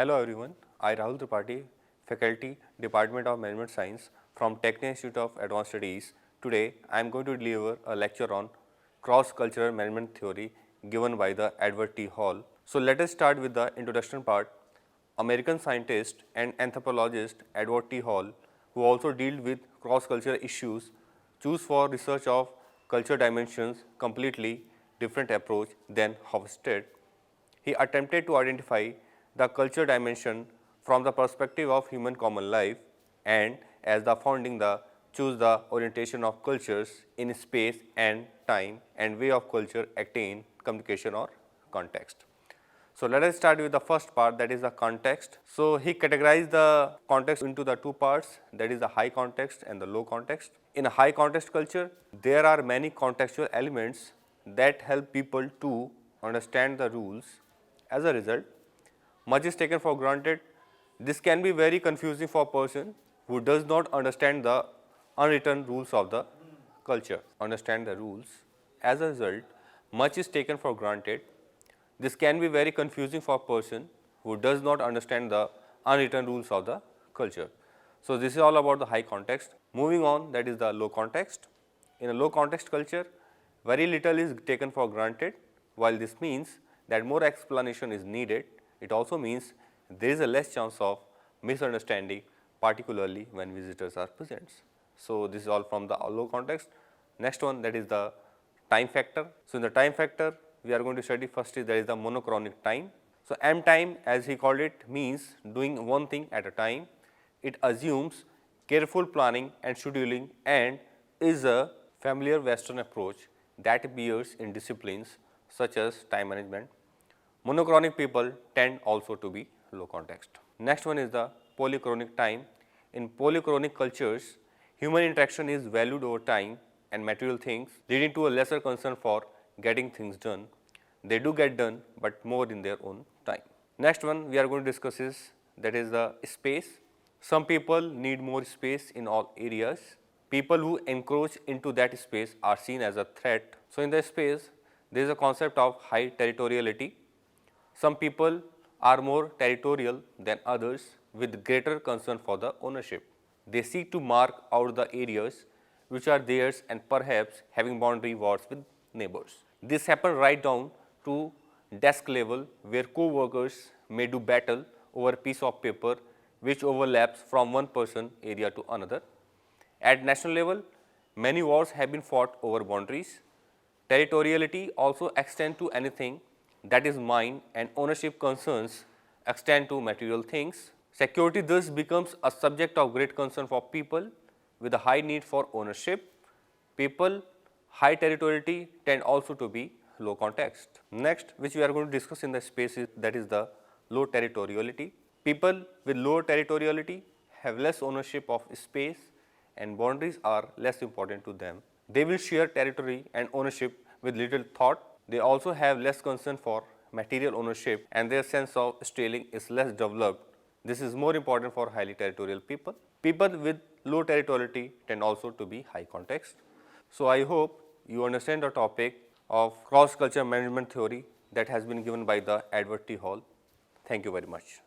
Hello everyone, I Rahul Tripathi, Faculty, Department of Management Science from Tecnia Institute of Advanced Studies. Today I am going to deliver a lecture on cross-cultural management theory given by the Edward T. Hall. So let us start with the introduction part. American scientist and anthropologist Edward T. Hall, who also dealt with cross-cultural issues, choose for research of culture dimensions completely different approach than Hofstede. He attempted to identify the culture dimension from the perspective of human common life and as the founding choose the orientation of cultures in space and time and way of culture attain communication or context. So let us start with the first part, that is the context. So he categorized the context into the two parts, that is the high context and the low context. In a high context culture, there are many contextual elements that help people to understand the rules. As a result, much is taken for granted. This can be very confusing for a person who does not understand the unwritten rules of the culture. Understand the rules. As a result, much is taken for granted. This can be very confusing for a person who does not understand the unwritten rules of the culture. So this is all about the high context. Moving on, that is the low context. In a low context culture, very little is taken for granted. While this means that more explanation is needed, it also means there is a less chance of misunderstanding, particularly when visitors are present. So this is all from the low context. Next one, that is the time factor. So in the time factor, we are going to study first is there is the monochronic time. So M time, as he called it, means doing one thing at a time. It assumes careful planning and scheduling and is a familiar Western approach that appears in disciplines such as time management. Monochronic people tend also to be low context. Next one is the polychronic time. In polychronic cultures, human interaction is valued over time and material things, leading to a lesser concern for getting things done. They do get done, but more in their own time. Next one we are going to discuss is that is the space. Some people need more space in all areas. People who encroach into that space are seen as a threat. So in the space, there is a concept of high territoriality. Some people are more territorial than others with greater concern for the ownership. They seek to mark out the areas which are theirs and perhaps having boundary wars with neighbors. This happens right down to desk level where co-workers may do battle over a piece of paper which overlaps from one person area to another. At national level, many wars have been fought over boundaries. Territoriality also extends to anything that is mine and ownership concerns extend to material things. Security thus becomes a subject of great concern for people with a high need for ownership. People high territoriality tend also to be low context. Next, which we are going to discuss in the space is that is the low territoriality. People with low territoriality have less ownership of space and boundaries are less important to them. They will share territory and ownership with little thought. They also have less concern for material ownership and their sense of stealing is less developed. This is more important for highly territorial people. People with low territoriality tend also to be high context. So I hope you understand the topic of cross-cultural management theory that has been given by the Edward T. Hall. Thank you very much.